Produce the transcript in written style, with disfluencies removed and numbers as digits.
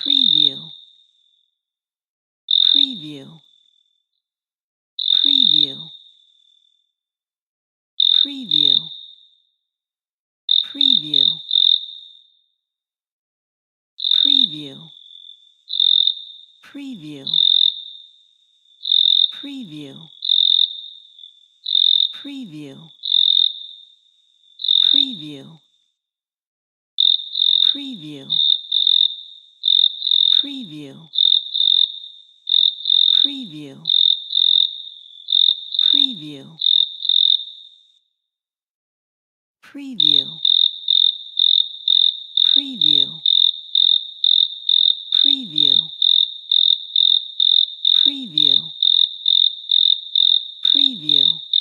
preview, preview, preview, preview, preview, preview, preview, preview, preview, preview, preview, preview, preview, preview, preview, preview, preview, preview, preview.